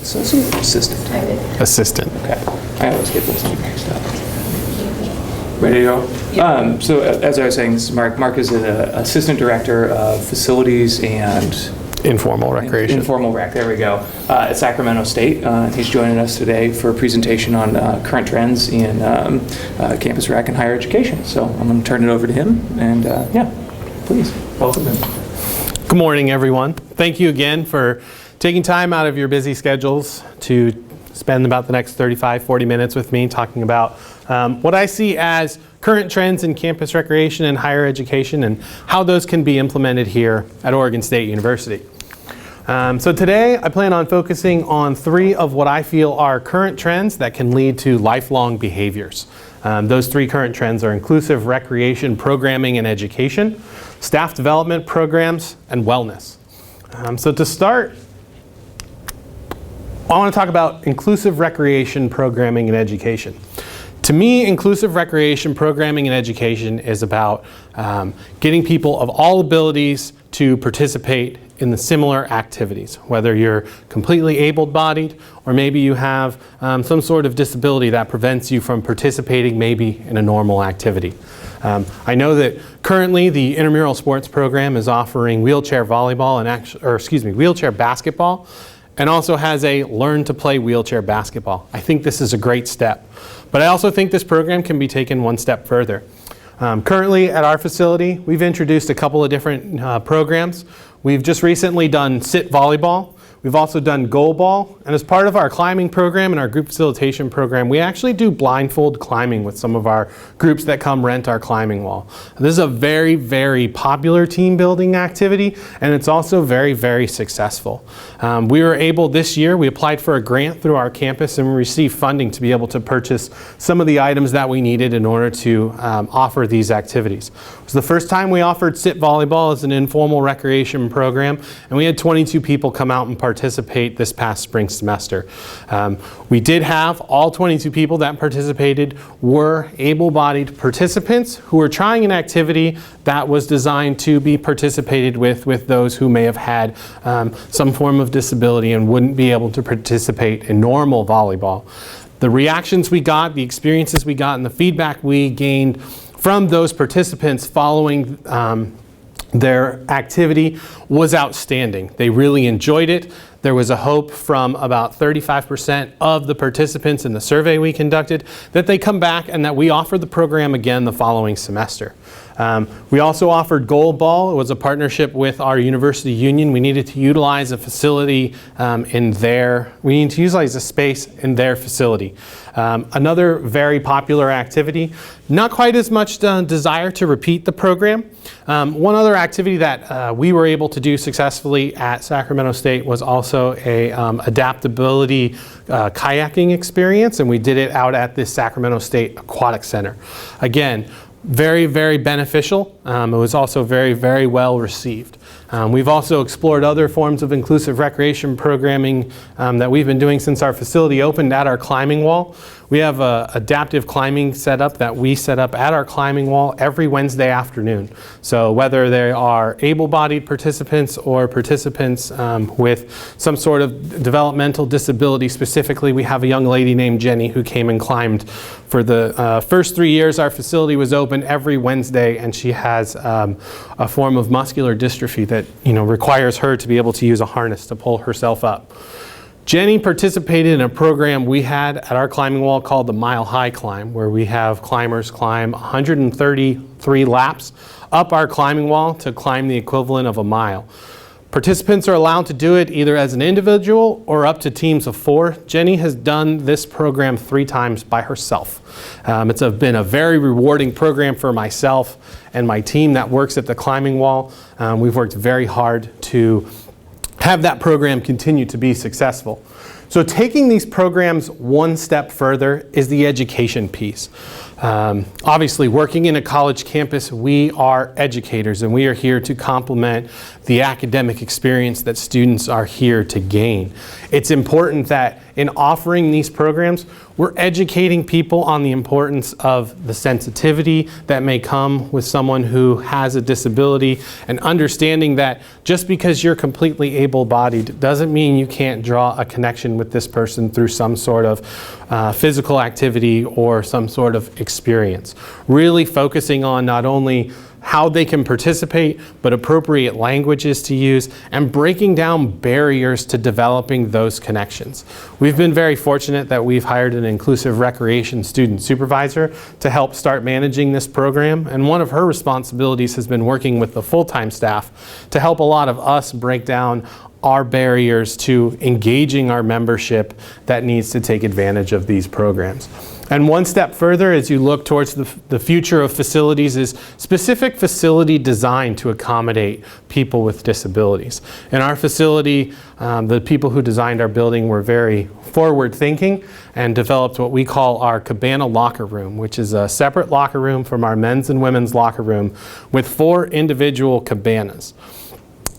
Associate or assistant? Assistant. Okay. I always get those two mixed up. Ready to go? Yeah. So as I was saying, this is Mark. Mark is an assistant director of facilities and informal recreation. Informal rec, there we go, at Sacramento State. He's joining us today for a presentation on current trends in campus rec and higher education. So I'm going to turn it over to him, and yeah, please, welcome him. Good morning, everyone. Thank you again for taking time out of your busy schedules to spend about the next 35, 40 minutes with me talking about what I see as current trends in campus recreation and higher education and how those can be implemented here at Oregon State University. So today I plan on focusing on 3 of what I feel are current trends that can lead to lifelong behaviors. Those 3 current trends are inclusive recreation programming and education, staff development programs, and wellness. So to start, I want to talk about inclusive recreation programming and education. To me, inclusive recreation programming and education is about getting people of all abilities to participate in the similar activities, whether you're completely able-bodied or maybe you have some sort of disability that prevents you from participating maybe in a normal activity. I know that currently the intramural sports program is offering wheelchair volleyball and wheelchair basketball, and also has a learn to play wheelchair basketball. I think this is a great step, but I also think this program can be taken one step further. Currently at our facility, we've introduced a couple of different programs. We've just recently done sit volleyball. We've also done Goalball, and as part of our climbing program and our group facilitation program, we actually do blindfold climbing with some of our groups that come rent our climbing wall. This is a very, very popular team building activity, and it's also very, very successful. We were able this year, we applied for a grant through our campus and we received funding to be able to purchase some of the items that we needed in order to offer these activities. It was the first time we offered sit volleyball as an informal recreation program, and we had 22 people come out and participate this past spring semester. We did have all 22 people that participated were able-bodied participants who were trying an activity that was designed to be participated with those who may have had some form of disability and wouldn't be able to participate in normal volleyball. The reactions we got, the experiences we got, and the feedback we gained from those participants following their activity was outstanding. They really enjoyed it. There was a hope from about 35% of the participants in the survey we conducted that they come back and that we offer the program again the following semester. We also offered Goalball. It was a partnership with our university union. We needed to utilize a facility we need to utilize a space in their facility. Another very popular activity, not quite as much desire to repeat the program. One other activity that we were able to do successfully at Sacramento State was also a adaptability kayaking experience, and we did it out at the Sacramento State Aquatic Center. Again, very, very beneficial. It was also very, very well received. We've also explored other forms of inclusive recreation programming that we've been doing since our facility opened at our climbing wall. We have an adaptive climbing setup that we set up at our climbing wall every Wednesday afternoon. So whether they are able-bodied participants or participants with some sort of developmental disability, specifically we have a young lady named Jenny who came and climbed for the first 3 years our facility was open every Wednesday, and she has a form of muscular dystrophy that requires her to be able to use a harness to pull herself up. Jenny participated in a program we had at our climbing wall called the Mile High Climb, where we have climbers climb 133 laps up our climbing wall to climb the equivalent of a mile. Participants are allowed to do it either as an individual or up to teams of 4. Jenny has done this program 3 times by herself. It's been a very rewarding program for myself and my team that works at the climbing wall. We've worked very hard to have that program continue to be successful. So taking these programs one step further is the education piece. Obviously, working in a college campus, we are educators, and we are here to complement the academic experience that students are here to gain. It's important that in offering these programs, we're educating people on the importance of the sensitivity that may come with someone who has a disability, and understanding that just because you're completely able-bodied doesn't mean you can't draw a connection with this person through some sort of physical activity or some sort of experience. Really focusing on not only how they can participate, but appropriate languages to use, and breaking down barriers to developing those connections. We've been very fortunate that we've hired an inclusive recreation student supervisor to help start managing this program, and one of her responsibilities has been working with the full-time staff to help a lot of us break down our barriers to engaging our membership that needs to take advantage of these programs. And one step further, as you look towards the future of facilities, is specific facility design to accommodate people with disabilities. In our facility, the people who designed our building were very forward-thinking and developed what we call our cabana locker room, which is a separate locker room from our men's and women's locker room with 4 individual cabanas.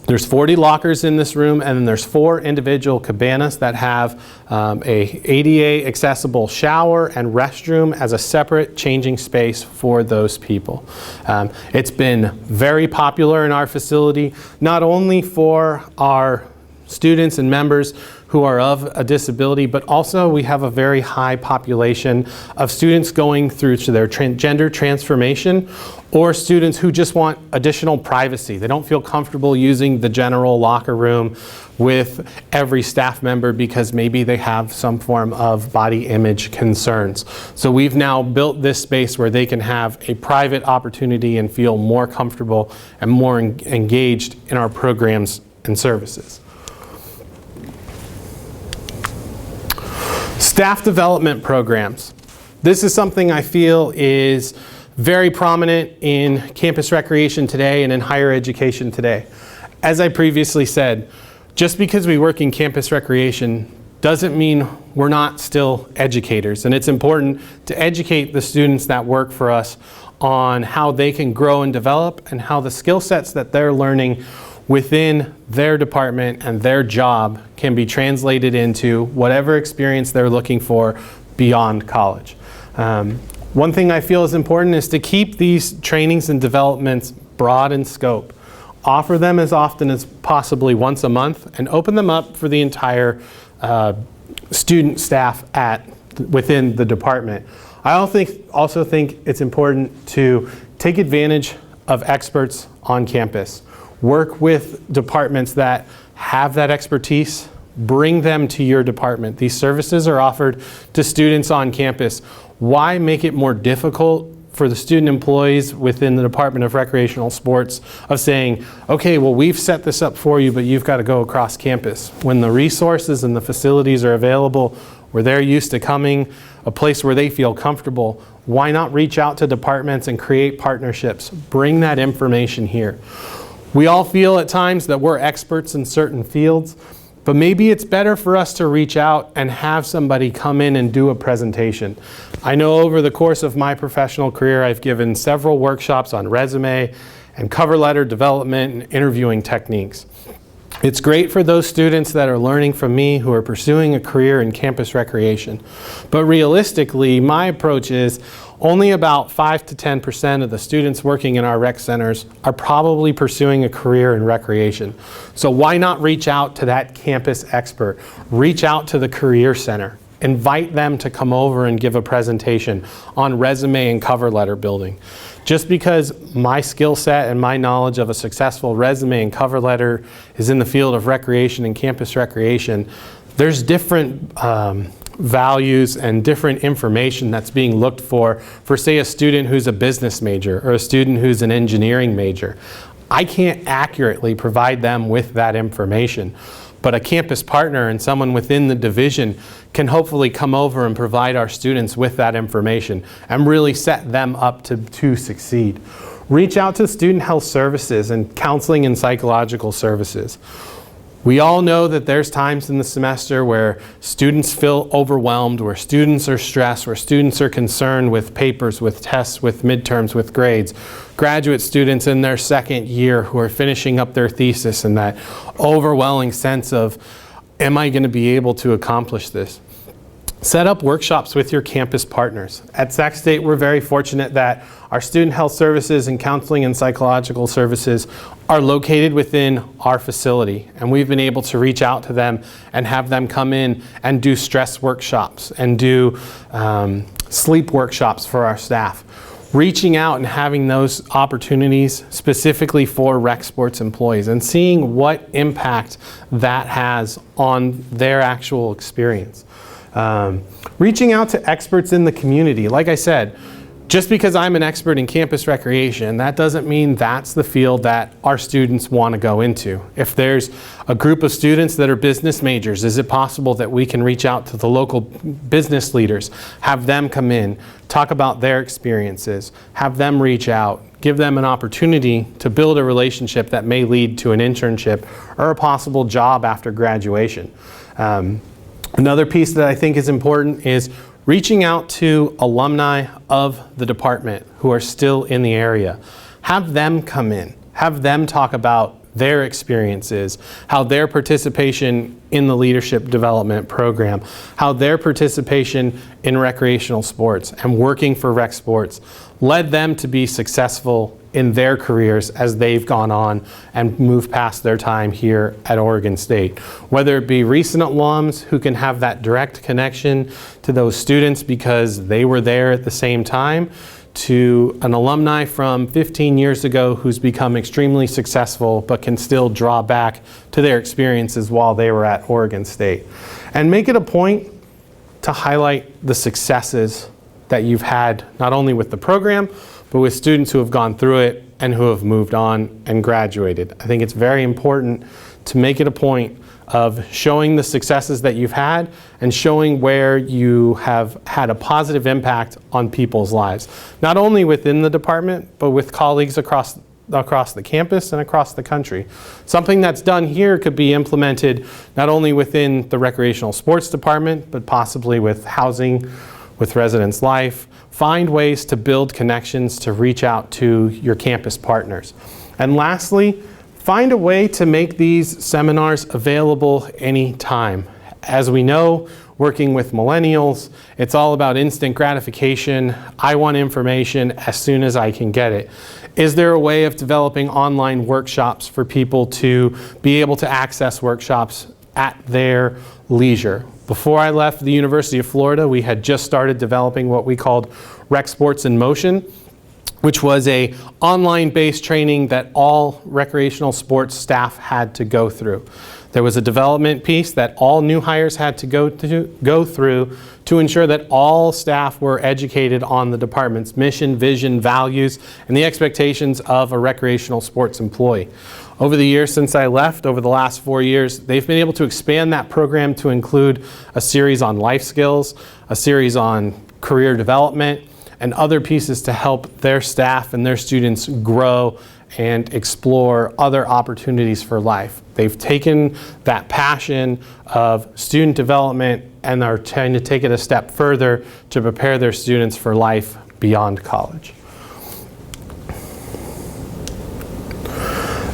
There's 40 lockers in this room, and then there's 4 individual cabanas that have a ADA accessible shower and restroom as a separate changing space for those people. It's been very popular in our facility, not only for our students and members who are of a disability, but also we have a very high population of students going through to their gender transformation, or students who just want additional privacy. They don't feel comfortable using the general locker room with every staff member because maybe they have some form of body image concerns. So we've now built this space where they can have a private opportunity and feel more comfortable and more engaged in our programs and services. Staff development programs. This is something I feel is very prominent in campus recreation today and in higher education today. As I previously said, just because we work in campus recreation doesn't mean we're not still educators. And it's important to educate the students that work for us on how they can grow and develop, and how the skill sets that they're learning within their department and their job can be translated into whatever experience they're looking for beyond college. One thing I feel is important is to keep these trainings and developments broad in scope. Offer them as often as possibly once a month, and open them up for the entire student staff within the department. I also think it's important to take advantage of experts on campus. Work with departments that have that expertise. Bring them to your department. These services are offered to students on campus. Why make it more difficult for the student employees within the Department of Recreational Sports of saying, okay, well, we've set this up for you, but you've got to go across campus. When the resources and the facilities are available, where they're used to coming, a place where they feel comfortable, why not reach out to departments and create partnerships? Bring that information here. We all feel at times that we're experts in certain fields, but maybe it's better for us to reach out and have somebody come in and do a presentation. I know over the course of my professional career, I've given several workshops on resume and cover letter development and interviewing techniques. It's great for those students that are learning from me who are pursuing a career in campus recreation. But realistically, my approach is only about 5 to 10% of the students working in our rec centers are probably pursuing a career in recreation. So why not reach out to that campus expert? Reach out to the career center. Invite them to come over and give a presentation on resume and cover letter building. Just because my skill set and my knowledge of a successful resume and cover letter is in the field of recreation and campus recreation, there's different values and different information that's being looked for say a student who's a business major or a student who's an engineering major. I can't accurately provide them with that information, but a campus partner and someone within the division can hopefully come over and provide our students with that information and really set them up to succeed. Reach out to student health services and counseling and psychological services. We all know that there's times in the semester where students feel overwhelmed, where students are stressed, where students are concerned with papers, with tests, with midterms, with grades. Graduate students in their second year who are finishing up their thesis and that overwhelming sense of, am I going to be able to accomplish this? Set up workshops with your campus partners. At Sac State, we're very fortunate that our student health services and counseling and psychological services are located within our facility. And we've been able to reach out to them and have them come in and do stress workshops and do sleep workshops for our staff. Reaching out and having those opportunities specifically for rec sports employees and seeing what impact that has on their actual experience. Reaching out to experts in the community. Like I said, just because I'm an expert in campus recreation, that doesn't mean that's the field that our students want to go into. If there's a group of students that are business majors, is it possible that we can reach out to the local business leaders, have them come in, talk about their experiences, have them reach out, give them an opportunity to build a relationship that may lead to an internship or a possible job after graduation. Another piece that I think is important is reaching out to alumni of the department who are still in the area. Have them come in. Have them talk about their experiences, how their participation in the leadership development program, how their participation in recreational sports and working for rec sports led them to be successful in their careers as they've gone on and moved past their time here at Oregon State. Whether it be recent alums who can have that direct connection to those students because they were there at the same time, to an alumni from 15 years ago who's become extremely successful but can still draw back to their experiences while they were at Oregon State. And make it a point to highlight the successes that you've had not only with the program, but with students who have gone through it and who have moved on and graduated. I think it's very important to make it a point of showing the successes that you've had and showing where you have had a positive impact on people's lives, not only within the department, but with colleagues across the campus and across the country. Something that's done here could be implemented not only within the recreational sports department, but possibly with housing, with residence life. Find ways to build connections to reach out to your campus partners. And lastly, find a way to make these seminars available anytime. As we know, working with millennials, it's all about instant gratification. I want information as soon as I can get it. Is there a way of developing online workshops for people to be able to access workshops at their leisure? Before I left the University of Florida, we had just started developing what we called Rec Sports in Motion, which was a online-based training that all recreational sports staff had to go through. There was a development piece that all new hires had to go through to ensure that all staff were educated on the department's mission, vision, values, and the expectations of a recreational sports employee. Over the years since I left, over the last 4 years, they've been able to expand that program to include a series on life skills, a series on career development, and other pieces to help their staff and their students grow and explore other opportunities for life. They've taken that passion of student development and are trying to take it a step further to prepare their students for life beyond college.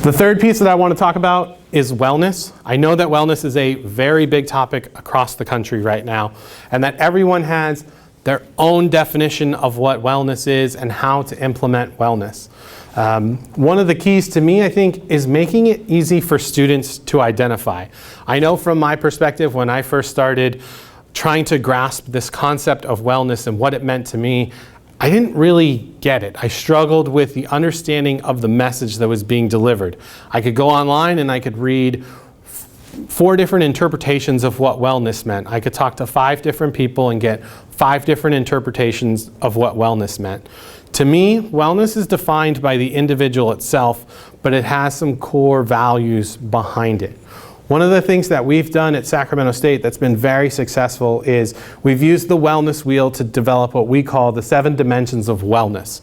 The third piece that I want to talk about is wellness. I know that wellness is a very big topic across the country right now, and that everyone has their own definition of what wellness is and how to implement wellness. One of the keys to me, I think, is making it easy for students to identify. I know from my perspective, when I first started trying to grasp this concept of wellness and what it meant to me, I didn't really get it. I struggled with the understanding of the message that was being delivered. I could go online and I could read 4 different interpretations of what wellness meant. I could talk to 5 different people and get 5 different interpretations of what wellness meant. To me, wellness is defined by the individual itself, but it has some core values behind it. One of the things that we've done at Sacramento State that's been very successful is we've used the wellness wheel to develop what we call the 7 dimensions of wellness.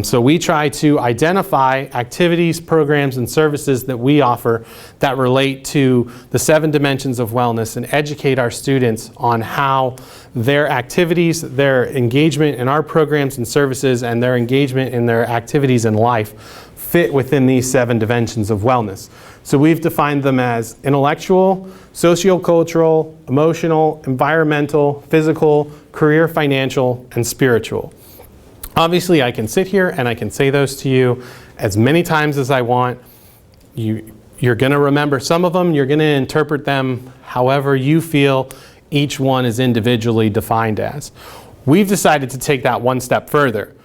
So we try to identify activities, programs, and services that we offer that relate to the 7 dimensions of wellness and educate our students on how their activities, their engagement in our programs and services, and their engagement in their activities in life fit within these 7 dimensions of wellness. So we've defined them as intellectual, sociocultural, emotional, environmental, physical, career, financial, and spiritual. Obviously, I can sit here and I can say those to you as many times as I want. You're going to remember some of them. You're going to interpret them however you feel each one is individually defined as. We've decided to take that one step further.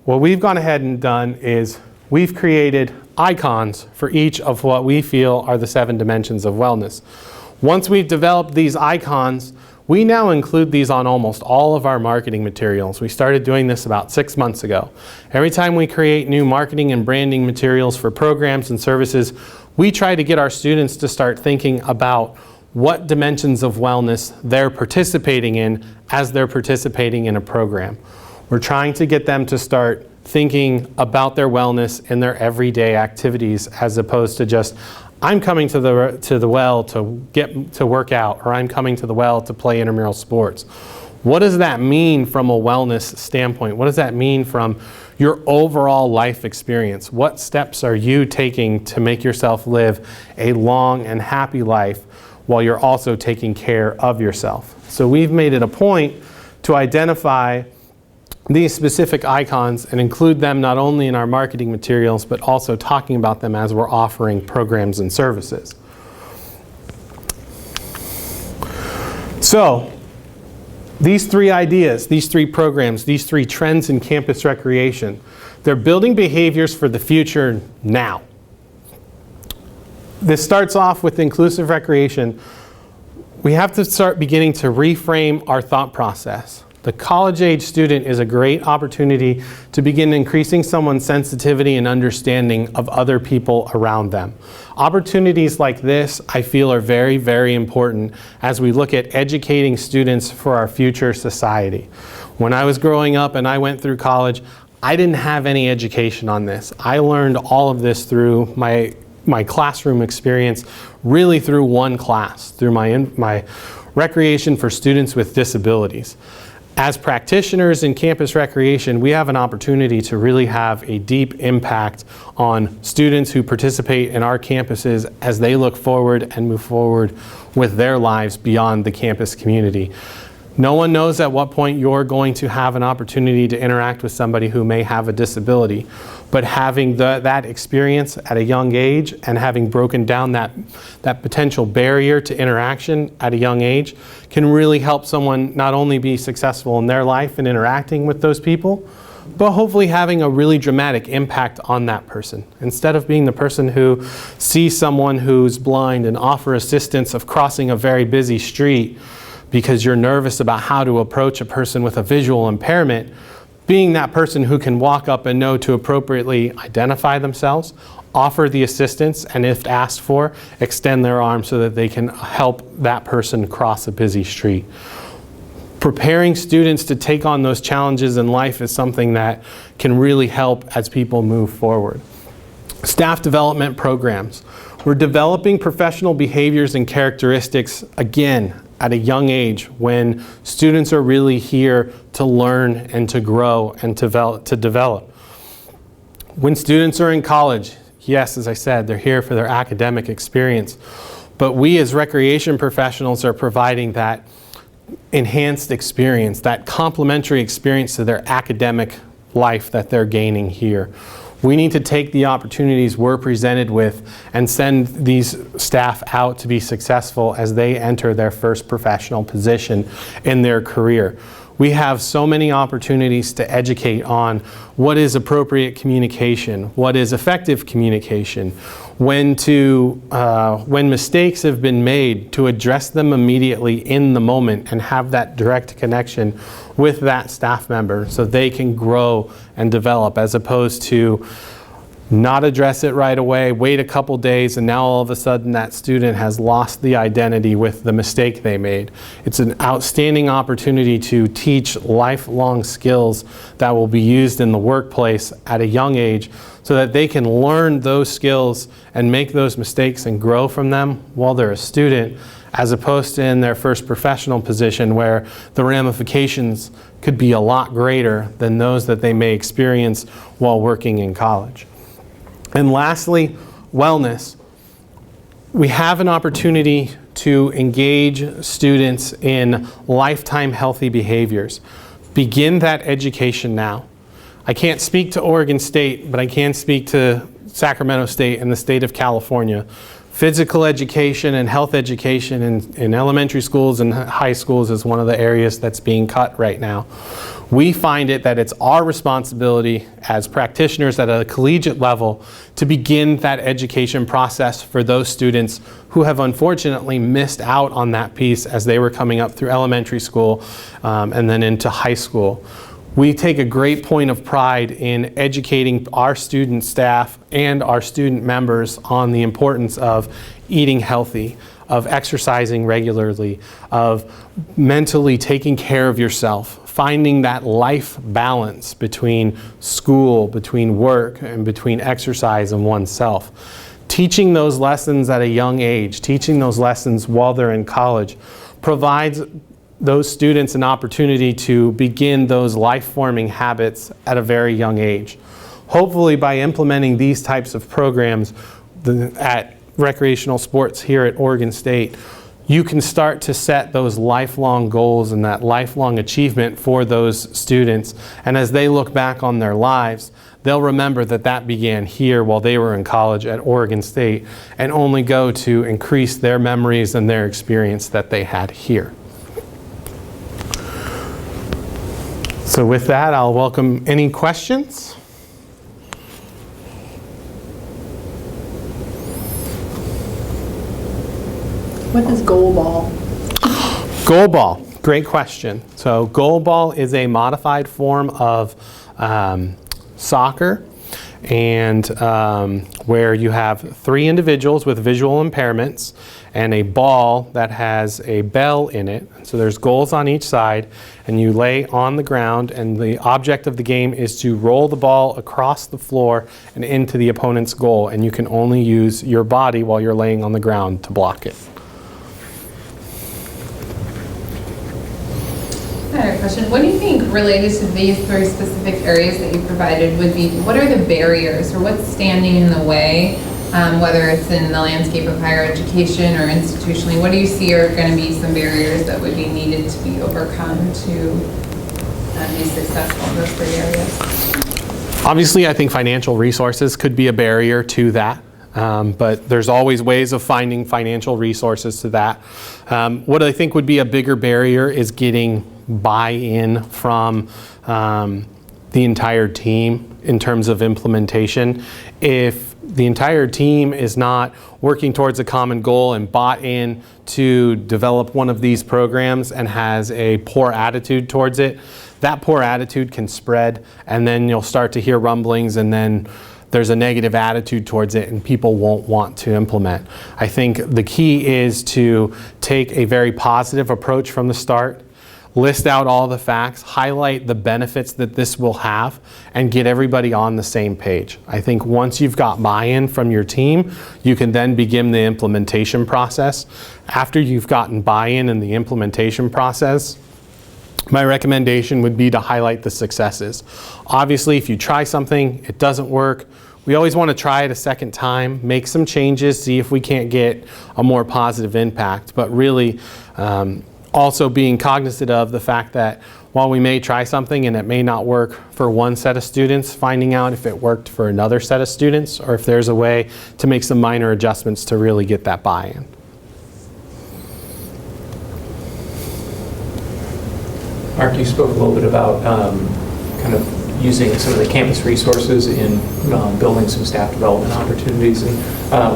What we've gone ahead and done is we've created icons for each of what we feel are the 7 dimensions of wellness. Once we've developed these icons, we now include these on almost all of our marketing materials. We started doing this about 6 months ago. Every time we create new marketing and branding materials for programs and services, we try to get our students to start thinking about what dimensions of wellness they're participating in as they're participating in a program. We're trying to get them to start thinking about their wellness in their everyday activities, as opposed to just, I'm coming to the well to work out, or I'm coming to the well to play intramural sports. What does that mean from a wellness standpoint? What does that mean from your overall life experience? What steps are you taking to make yourself live a long and happy life while you're also taking care of yourself? So we've made it a point to identify these specific icons and include them not only in our marketing materials, but also talking about them as we're offering programs and services. So, these 3 ideas, these 3 programs, these 3 trends in campus recreation, they're building behaviors for the future now. This starts off with inclusive recreation. We have to start beginning to reframe our thought process. The college-age student is a great opportunity to begin increasing someone's sensitivity and understanding of other people around them. Opportunities like this, I feel, are very, very important as we look at educating students for our future society. When I was growing up and I went through college, I didn't have any education on this. I learned all of this through my classroom experience, really through one class, through my recreation for students with disabilities. As practitioners in campus recreation, we have an opportunity to really have a deep impact on students who participate in our campuses as they look forward and move forward with their lives beyond the campus community. No one knows at what point you're going to have an opportunity to interact with somebody who may have a disability, but having that experience at a young age and having broken down that potential barrier to interaction at a young age can really help someone not only be successful in their life and interacting with those people, but hopefully having a really dramatic impact on that person. Instead of being the person who sees someone who's blind and offer assistance of crossing a very busy street because you're nervous about how to approach a person with a visual impairment, being that person who can walk up and know to appropriately identify themselves, offer the assistance, and if asked for, extend their arm so that they can help that person cross a busy street. Preparing students to take on those challenges in life is something that can really help as people move forward. Staff development programs. We're developing professional behaviors and characteristics, again, at a young age when students are really here to learn and to grow and to develop. When students are in college, yes, as I said, they're here for their academic experience, but we as recreation professionals are providing that enhanced experience, that complementary experience to their academic life that they're gaining here. We need to take the opportunities we're presented with and send these staff out to be successful as they enter their first professional position in their career. We have so many opportunities to educate on what is appropriate communication, what is effective communication, when mistakes have been made, to address them immediately in the moment and have that direct connection with that staff member so they can grow and develop, as opposed to not address it right away, wait a couple days, and now all of a sudden that student has lost the identity with the mistake they made. It's an outstanding opportunity to teach lifelong skills that will be used in the workplace at a young age so that they can learn those skills and make those mistakes and grow from them while they're a student, as opposed to in their first professional position where the ramifications could be a lot greater than those that they may experience while working in college. And lastly, wellness. We have an opportunity to engage students in lifetime healthy behaviors. Begin that education now. I can't speak to Oregon State, but I can speak to Sacramento State and the state of California. Physical education and health education in elementary schools and high schools is one of the areas that's being cut right now. We find that it's our responsibility as practitioners at a collegiate level to begin that education process for those students who have unfortunately missed out on that piece as they were coming up through elementary school and then into high school. We take a great point of pride in educating our student staff and our student members on the importance of eating healthy, of exercising regularly, of mentally taking care of yourself, finding that life balance between school, between work, and between exercise and oneself. Teaching those lessons at a young age, teaching those lessons while they're in college, provides those students an opportunity to begin those life-forming habits at a very young age. Hopefully, by implementing these types of programs at recreational sports here at Oregon State, you can start to set those lifelong goals and that lifelong achievement for those students. And as they look back on their lives, they'll remember that that began here while they were in college at Oregon State and only go to increase their memories and their experience that they had here. So with that, I'll welcome any questions. What is Goalball? Goalball, great question. So Goalball is a modified form of soccer, and where you have 3 individuals with visual impairments and a ball that has a bell in it. So there's goals on each side, and you lay on the ground, and the object of the game is to roll the ball across the floor and into the opponent's goal, and you can only use your body while you're laying on the ground to block it. I have a question. What do you think, related to these 3 specific areas that you provided, would be, what are the barriers or what's standing in the way, whether it's in the landscape of higher education or institutionally? What do you see are going to be some barriers that would be needed to be overcome to be successful in those 3 areas? Obviously, I think financial resources could be a barrier to that. But there's always ways of finding financial resources to that. What I think would be a bigger barrier is getting buy-in from the entire team in terms of implementation. If the entire team is not working towards a common goal and bought in to develop one of these programs and has a poor attitude towards it, that poor attitude can spread, and then you'll start to hear rumblings, and then there's a negative attitude towards it and people won't want to implement. I think the key is to take a very positive approach from the start, list out all the facts, highlight the benefits that this will have, and get everybody on the same page. I think once you've got buy-in from your team, you can then begin the implementation process. After you've gotten buy-in in the implementation process, my recommendation would be to highlight the successes. Obviously, if you try something, it doesn't work, we always want to try it a second time, make some changes, see if we can't get a more positive impact. But really, also being cognizant of the fact that while we may try something and it may not work for one set of students, finding out if it worked for another set of students or if there's a way to make some minor adjustments to really get that buy-in. Mark, you spoke a little bit about kind of using some of the campus resources in building some staff development opportunities. And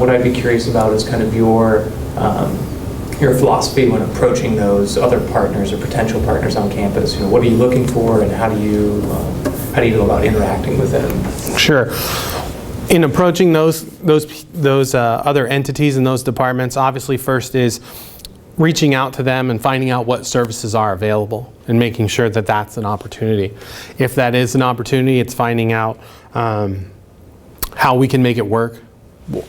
what I'd be curious about is kind of your philosophy when approaching those other partners or potential partners on campus. You know, what are you looking for, and how do you go about interacting with them? Sure. In approaching those other entities and those departments, obviously first is reaching out to them and finding out what services are available and making sure that that's an opportunity. If that is an opportunity, it's finding out how we can make it work.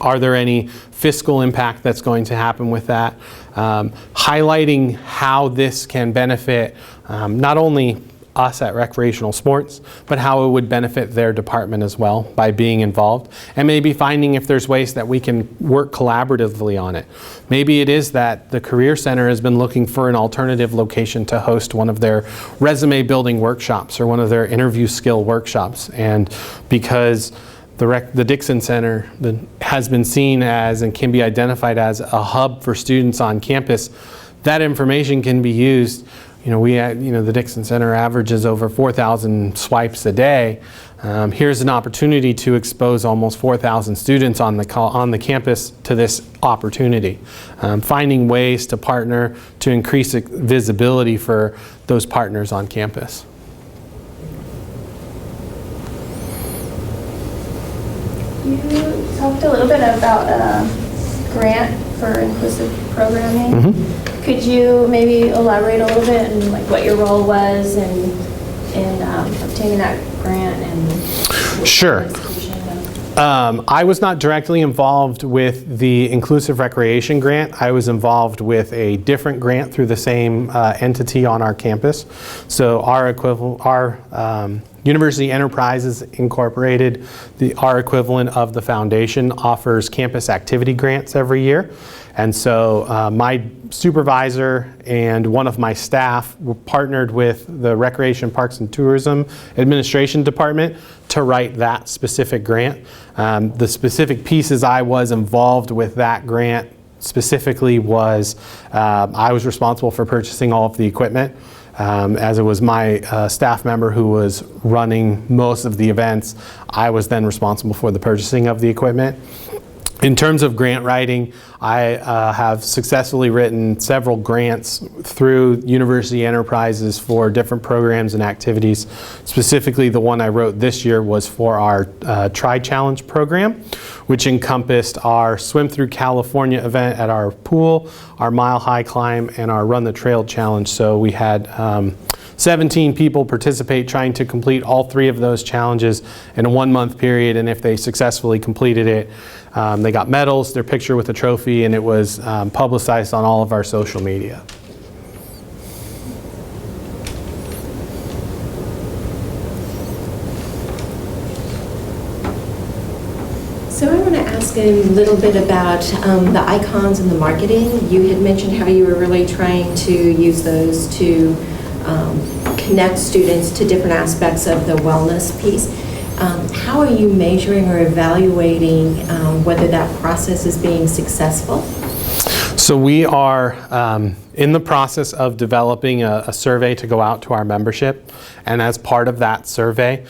Are there any fiscal impact that's going to happen with that? Highlighting how this can benefit not only us at Recreational Sports, but how it would benefit their department as well by being involved, and maybe finding if there's ways that we can work collaboratively on it. Maybe it is that the Career Center has been looking for an alternative location to host one of their resume building workshops or one of their interview skill workshops, and because the Dixon Center has been seen as and can be identified as a hub for students on campus, that information can be used. The Dixon Center averages over 4,000 swipes a day. Here's an opportunity to expose almost 4,000 students on the campus to this opportunity. Finding ways to partner to increase visibility for those partners on campus. You talked a little bit about a grant for inclusive programming. Mm-hmm. Could you maybe elaborate a little bit on what your role was in obtaining that grant and Sure. I was not directly involved with the Inclusive Recreation Grant. I was involved with a different grant through the same entity on our campus. So our University Enterprises Incorporated, our equivalent of the foundation, offers campus activity grants every year. And so my supervisor and one of my staff were partnered with the Recreation, Parks, and Tourism Administration Department to write that specific grant. The specific pieces I was involved with that grant specifically was I was responsible for purchasing all of the equipment. As it was my staff member who was running most of the events, I was then responsible for the purchasing of the equipment. In terms of grant writing, I have successfully written several grants through University Enterprises for different programs and activities. Specifically, the one I wrote this year was for our Tri-Challenge program, which encompassed our Swim Through California event at our pool, our Mile High Climb, and our Run the Trail Challenge. So we had 17 people participate trying to complete all three of those challenges in a 1-month period, and if they successfully completed it, they got medals, their picture with a trophy, and it was publicized on all of our social media. So I want to ask a little bit about the icons and the marketing. You had mentioned how you were really trying to use those to connect students to different aspects of the wellness piece. How are you measuring or evaluating whether that process is being successful? So we are in the process of developing a survey to go out to our membership, and as part of that survey,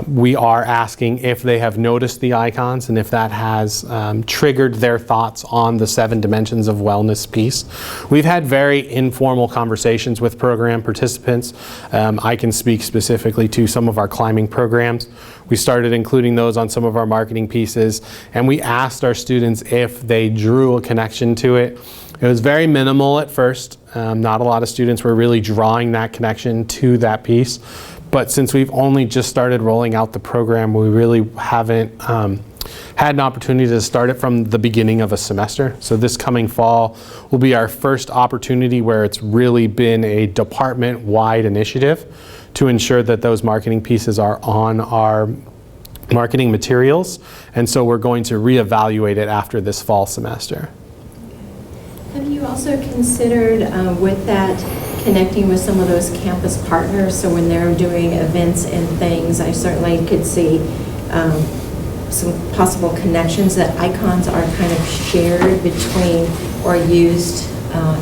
we are asking if they have noticed the icons and if that has triggered their thoughts on the 7 dimensions of wellness piece. We've had very informal conversations with program participants. I can speak specifically to some of our climbing programs. We started including those on some of our marketing pieces, and we asked our students if they drew a connection to it. It was very minimal at first. Not a lot of students were really drawing that connection to that piece. But since we've only just started rolling out the program, we really haven't had an opportunity to start it from the beginning of a semester. So this coming fall will be our first opportunity where it's really been a department-wide initiative to ensure that those marketing pieces are on our marketing materials. And so we're going to reevaluate it after this fall semester. Have you also considered with that connecting with some of those campus partners, so when they're doing events and things, I certainly could see some possible connections that icons are kind of shared between or used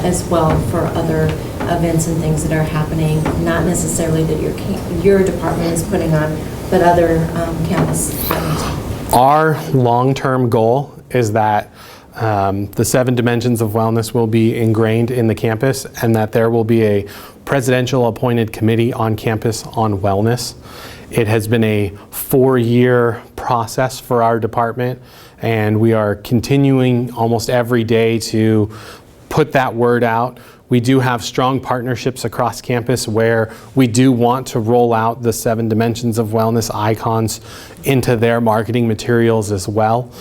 as well for other events and things that are happening, not necessarily that your department is putting on, but other campus partners. Our long-term goal is that the 7 dimensions of wellness will be ingrained in the campus, and that there will be a presidential appointed committee on campus on wellness. It has been a 4-year process for our department, and we are continuing almost every day to put that word out. We do have strong partnerships across campus where we do want to roll out the 7 dimensions of wellness icons into their marketing materials as well.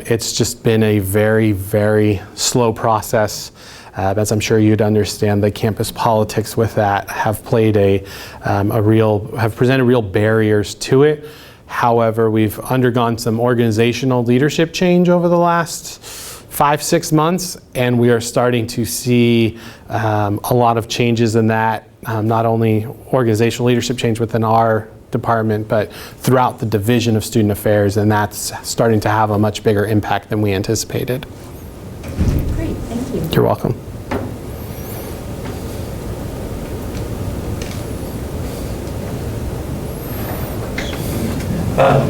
It's just been a very, very slow process. As I'm sure you'd understand, the campus politics with that have played have presented real barriers to it. However, we've undergone some organizational leadership change over the last 5-6 months, and we are starting to see a lot of changes in that, not only organizational leadership change within our department, but throughout the Division of Student Affairs, and that's starting to have a much bigger impact than we anticipated. Great, thank you. You're welcome.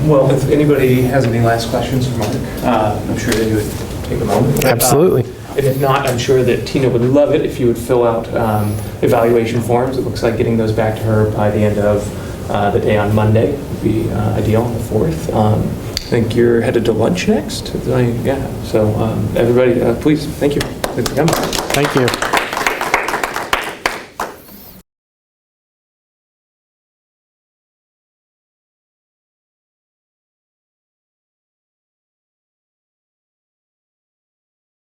Well, if anybody has any last questions for Mark, I'm sure that you would take a moment. Absolutely. And if not, I'm sure that Tina would love it if you would fill out evaluation forms. It looks like getting those back to her by the end of the day on Monday would be ideal, on the 4th. I think you're headed to lunch next. Yeah. So everybody, please, thank you. Thanks for coming. Thank you.